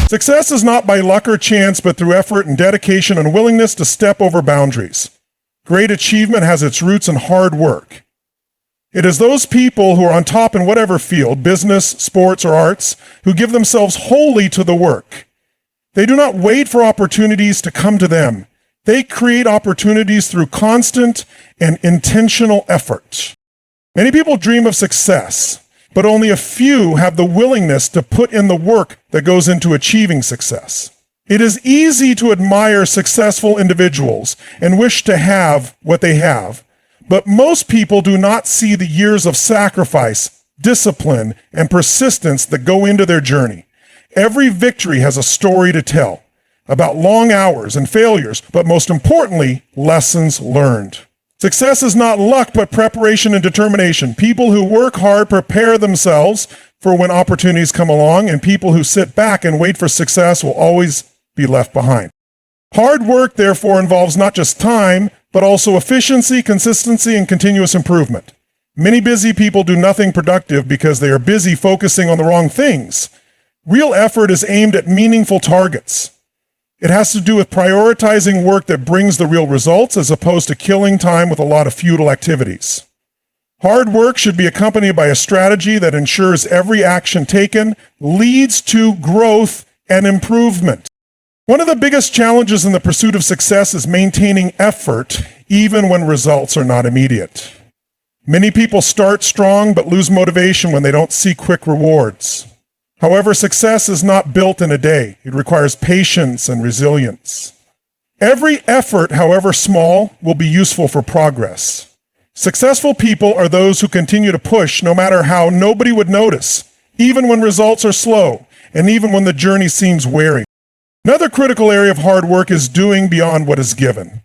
Success is not by luck or chance, but through effort and dedication and willingness to step over boundaries. Great achievement has its roots in hard work. It is those people who are on top in whatever field, business, sports, or arts, who give themselves wholly to the work. They do not wait for opportunities to come to them. They create opportunities through constant and intentional effort. Many people dream of success, but only a few have the willingness to put in the work that goes into achieving success. It is easy to admire successful individuals and wish to have what they have, but most people do not see the years of sacrifice, discipline, and persistence that go into their journey. Every victory has a story to tell about long hours and failures, but most importantly, lessons learned. Success is not luck, but preparation and determination. People who work hard prepare themselves for when opportunities come along, and people who sit back and wait for success will always be left behind. Hard work, therefore, involves not just time, but also efficiency, consistency, and continuous improvement. Many busy people do nothing productive because they are busy focusing on the wrong things. Real effort is aimed at meaningful targets. It has to do with prioritizing work that brings the real results as opposed to killing time with a lot of futile activities. Hard work should be accompanied by a strategy that ensures every action taken leads to growth and improvement. One of the biggest challenges in the pursuit of success is maintaining effort even when results are not immediate. Many people start strong but lose motivation when they don't see quick rewards. However, success is not built in a day. It requires patience and resilience. Every effort, however small, will be useful for progress. Successful people are those who continue to push no matter how nobody would notice, even when results are slow, and even when the journey seems weary. Another critical area of hard work is doing beyond what is given.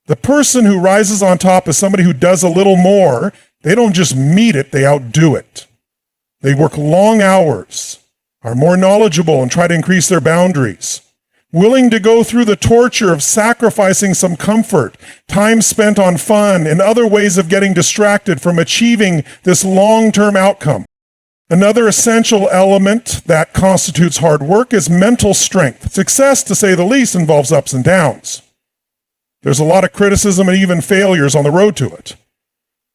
The person who rises on top is somebody who does a little more. They don't just meet it, they outdo it. They work long hours, are more knowledgeable, and try to increase their boundaries. Willing to go through the torture of sacrificing some comfort, time spent on fun, and other ways of getting distracted from achieving this long-term outcome. Another essential element that constitutes hard work is mental strength. Success, to say the least, involves ups and downs. There's a lot of criticism and even failures on the road to it.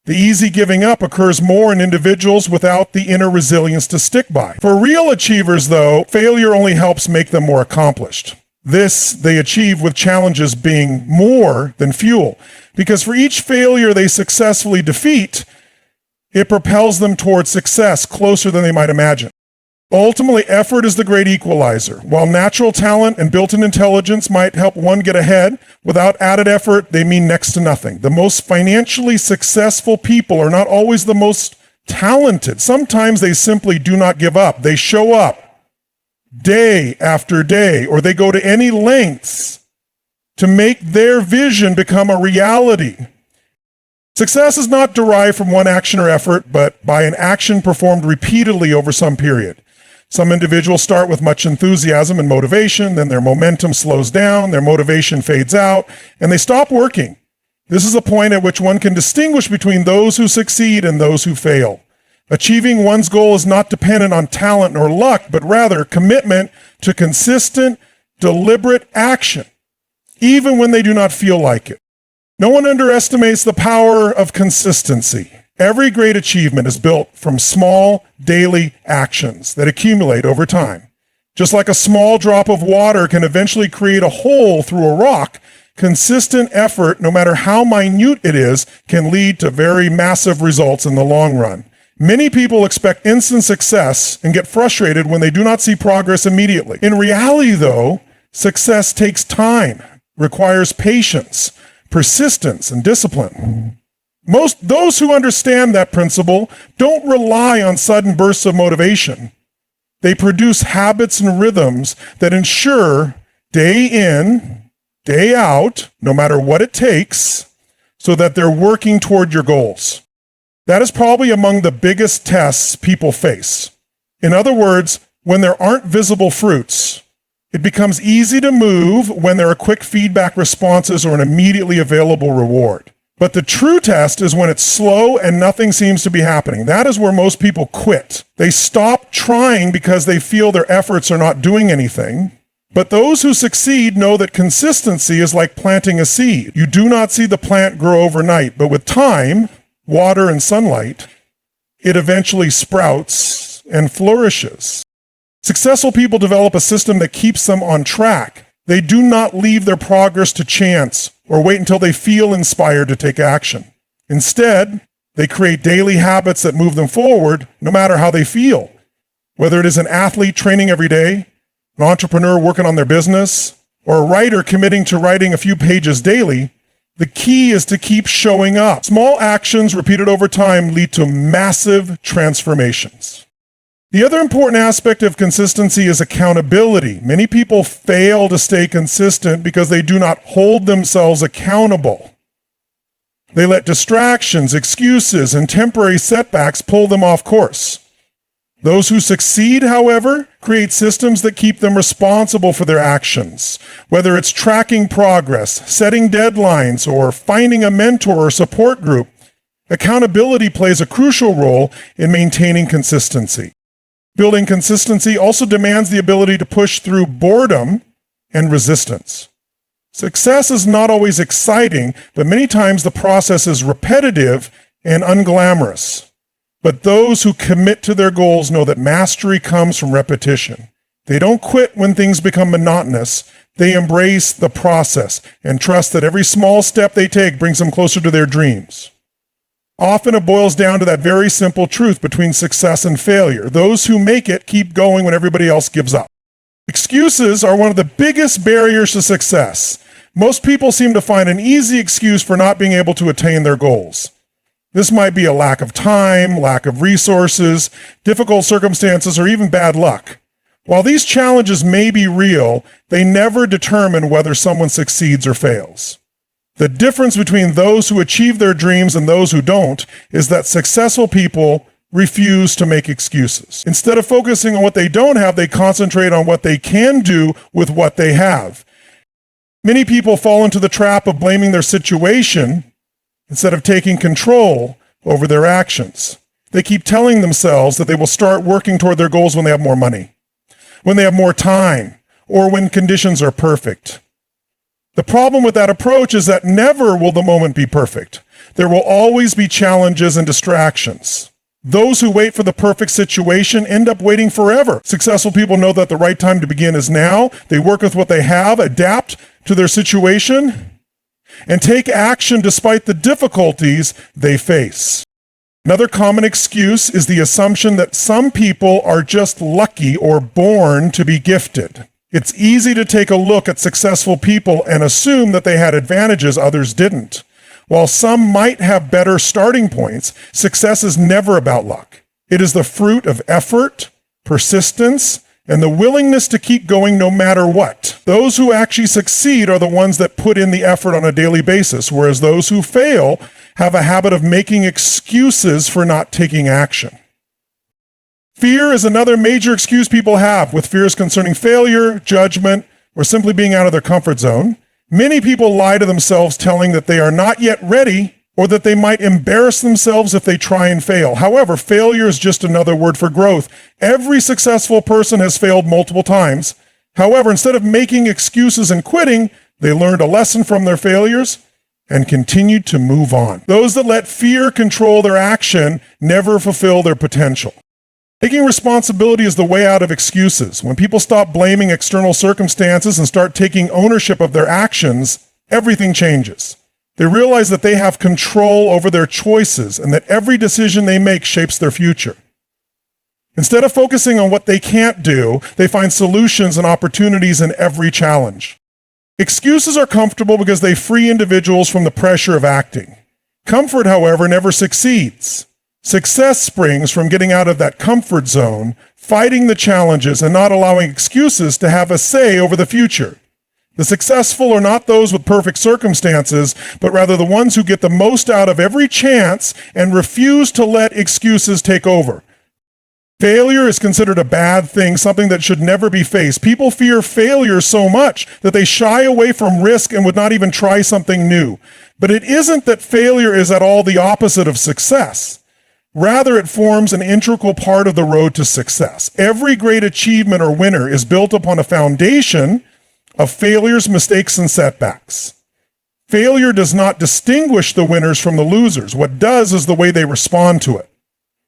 The easy giving up occurs more in individuals without the inner resilience to stick by. For real achievers, though, failure only helps make them more accomplished. This they achieve with challenges being more than fuel, because for each failure they successfully defeat, it propels them towards success closer than they might imagine. Ultimately, effort is the great equalizer. While natural talent and built-in intelligence might help one get ahead, without added effort, they mean next to nothing. The most financially successful people are not always the most talented. Sometimes they simply do not give up. They show up day after day, or they go to any lengths to make their vision become a reality. Success is not derived from one action or effort, but by an action performed repeatedly over some period. Some individuals start with much enthusiasm and motivation, then their momentum slows down, their motivation fades out, and they stop working. This is a point at which one can distinguish between those who succeed and those who fail. Achieving one's goal is not dependent on talent nor luck, but rather commitment to consistent, deliberate action, even when they do not feel like it. No one underestimates the power of consistency. Every great achievement is built from small daily actions that accumulate over time. Just like a small drop of water can eventually create a hole through a rock, consistent effort, no matter how minute it is, can lead to very massive results in the long run. Many people expect instant success and get frustrated when they do not see progress immediately. In reality, though, success takes time, requires patience, persistence, and discipline. Those who understand that principle don't rely on sudden bursts of motivation. They produce habits and rhythms that ensure day in, day out, no matter what it takes, so that they're working toward your goals. That is probably among the biggest tests people face. In other words, when there aren't visible fruits, it becomes easy to move when there are quick feedback responses or an immediately available reward. But the true test is when it's slow and nothing seems to be happening. That is where most people quit. They stop trying because they feel their efforts are not doing anything. But those who succeed know that consistency is like planting a seed. You do not see the plant grow overnight, but with time, water, and sunlight, it eventually sprouts and flourishes. Successful people develop a system that keeps them on track. They do not leave their progress to chance or wait until they feel inspired to take action. Instead, they create daily habits that move them forward no matter how they feel. Whether it is an athlete training every day, an entrepreneur working on their business, or a writer committing to writing a few pages daily, the key is to keep showing up. Small actions repeated over time lead to massive transformations. The other important aspect of consistency is accountability. Many people fail to stay consistent because they do not hold themselves accountable. They let distractions, excuses, and temporary setbacks pull them off course. Those who succeed, however, create systems that keep them responsible for their actions. Whether it's tracking progress, setting deadlines, or finding a mentor or support group, accountability plays a crucial role in maintaining consistency. Building consistency also demands the ability to push through boredom and resistance. Success is not always exciting, but many times the process is repetitive and unglamorous. But those who commit to their goals know that mastery comes from repetition. They don't quit when things become monotonous. They embrace the process and trust that every small step they take brings them closer to their dreams. Often it boils down to that very simple truth between success and failure. Those who make it keep going when everybody else gives up. Excuses are one of the biggest barriers to success. Most people seem to find an easy excuse for not being able to attain their goals. This might be a lack of time, lack of resources, difficult circumstances, or even bad luck. While these challenges may be real, they never determine whether someone succeeds or fails. The difference between those who achieve their dreams and those who don't is that successful people refuse to make excuses. Instead of focusing on what they don't have, they concentrate on what they can do with what they have. Many people fall into the trap of blaming their situation instead of taking control over their actions. They keep telling themselves that they will start working toward their goals when they have more money, when they have more time, or when conditions are perfect. The problem with that approach is that never will the moment be perfect. There will always be challenges and distractions. Those who wait for the perfect situation end up waiting forever. Successful people know that the right time to begin is now. They work with what they have, adapt to their situation, and take action despite the difficulties they face. Another common excuse is the assumption that some people are just lucky or born to be gifted. It's easy to take a look at successful people and assume that they had advantages others didn't. While some might have better starting points, success is never about luck. It is the fruit of effort, persistence, and the willingness to keep going no matter what. Those who actually succeed are the ones that put in the effort on a daily basis, whereas those who fail have a habit of making excuses for not taking action. Fear is another major excuse people have, with fears concerning failure, judgment, or simply being out of their comfort zone. Many people lie to themselves telling that they are not yet ready or that they might embarrass themselves if they try and fail. However, failure is just another word for growth. Every successful person has failed multiple times. However, instead of making excuses and quitting, they learned a lesson from their failures and continued to move on. Those that let fear control their action never fulfill their potential. Taking responsibility is the way out of excuses. When people stop blaming external circumstances and start taking ownership of their actions, everything changes. They realize that they have control over their choices and that every decision they make shapes their future. Instead of focusing on what they can't do, they find solutions and opportunities in every challenge. Excuses are comfortable because they free individuals from the pressure of acting. Comfort, however, never succeeds. Success springs from getting out of that comfort zone, fighting the challenges, and not allowing excuses to have a say over the future. The successful are not those with perfect circumstances, but rather the ones who get the most out of every chance and refuse to let excuses take over. Failure is considered a bad thing, something that should never be faced. People fear failure so much that they shy away from risk and would not even try something new. But it isn't that failure is at all the opposite of success. Rather, it forms an integral part of the road to success. Every great achievement or winner is built upon a foundation of failures, mistakes, and setbacks. Failure does not distinguish the winners from the losers. What does is the way they respond to it.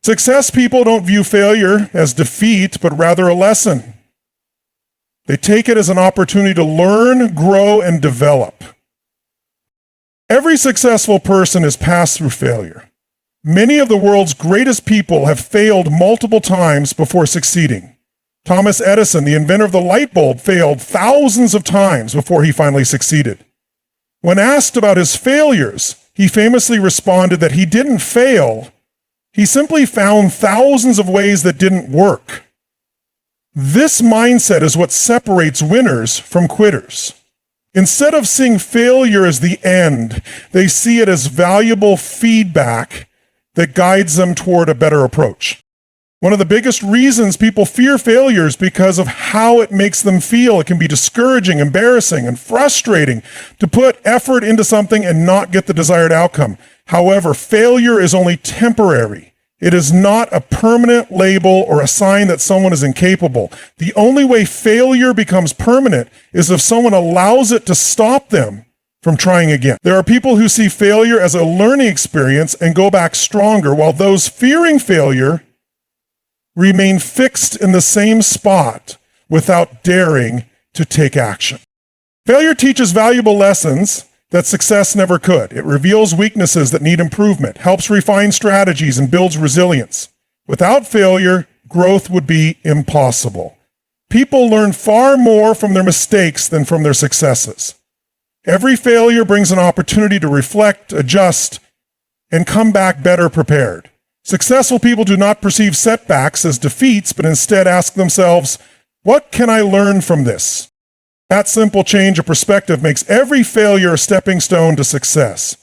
Success people don't view failure as defeat, but rather a lesson. They take it as an opportunity to learn, grow, and develop. Every successful person has passed through failure. Many of the world's greatest people have failed multiple times before succeeding. Thomas Edison, the inventor of the light bulb, failed thousands of times before he finally succeeded. When asked about his failures, he famously responded that he didn't fail. He simply found thousands of ways that didn't work. This mindset is what separates winners from quitters. Instead of seeing failure as the end, they see it as valuable feedback that guides them toward a better approach. One of the biggest reasons people fear failure is because of how it makes them feel. It can be discouraging, embarrassing, and frustrating to put effort into something and not get the desired outcome. However, failure is only temporary. It is not a permanent label or a sign that someone is incapable. The only way failure becomes permanent is if someone allows it to stop them from trying again. There are people who see failure as a learning experience and go back stronger, while those fearing failure remain fixed in the same spot without daring to take action. Failure teaches valuable lessons that success never could. It reveals weaknesses that need improvement, helps refine strategies, and builds resilience. Without failure, growth would be impossible. People learn far more from their mistakes than from their successes. Every failure brings an opportunity to reflect, adjust, and come back better prepared. Successful people do not perceive setbacks as defeats, but instead ask themselves, what can I learn from this? That simple change of perspective makes every failure a stepping stone to success.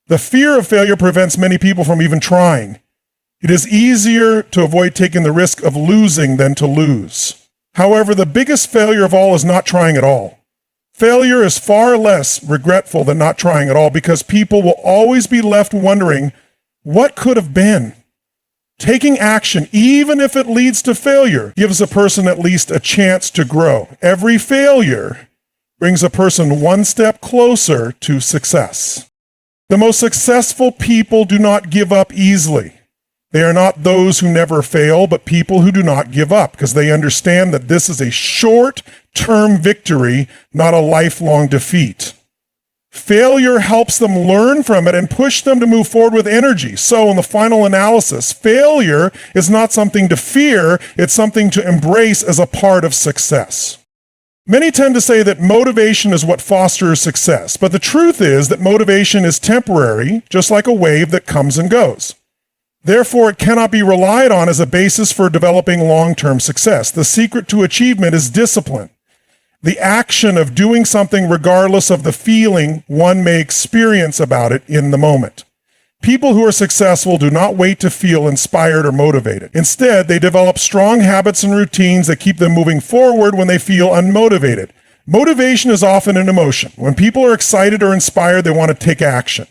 The fear of failure prevents many people from even trying. It is easier to avoid taking the risk of losing than to lose. However, the biggest failure of all is not trying at all. Failure is far less regretful than not trying at all because people will always be left wondering what could have been. Taking action, even if it leads to failure, gives a person at least a chance to grow. Every failure brings a person one step closer to success. The most successful people do not give up easily. They are not those who never fail, but people who do not give up because they understand that this is a short-term victory, not a lifelong defeat. Failure helps them learn from it and push them to move forward with energy. So in the final analysis, failure is not something to fear, it's something to embrace as a part of success. Many tend to say that motivation is what fosters success, but the truth is that motivation is temporary, just like a wave that comes and goes. Therefore, it cannot be relied on as a basis for developing long-term success. The secret to achievement is discipline. The action of doing something regardless of the feeling one may experience about it in the moment. People who are successful do not wait to feel inspired or motivated. Instead, they develop strong habits and routines that keep them moving forward when they feel unmotivated. Motivation is often an emotion. When people are excited or inspired, they want to take action.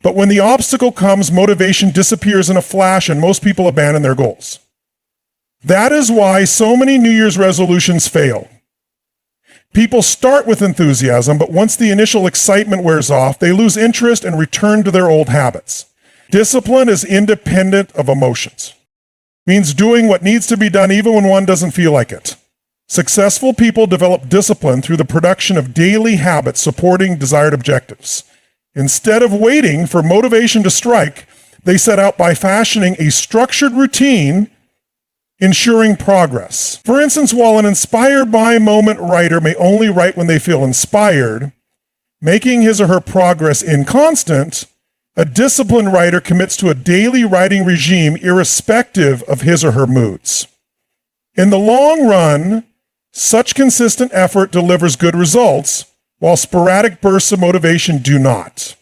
But when the obstacle comes, motivation disappears in a flash and most people abandon their goals. That is why so many New Year's resolutions fail. People start with enthusiasm, but once the initial excitement wears off, they lose interest and return to their old habits. Discipline is independent of emotions. It means doing what needs to be done even when one doesn't feel like it. Successful people develop discipline through the production of daily habits supporting desired objectives. Instead of waiting for motivation to strike, they set out by fashioning a structured routine ensuring progress. For instance, while an inspired by moment writer may only write when they feel inspired, making his or her progress inconstant, a disciplined writer commits to a daily writing regime irrespective of his or her moods. In the long run, such consistent effort delivers good results, while sporadic bursts of motivation do not.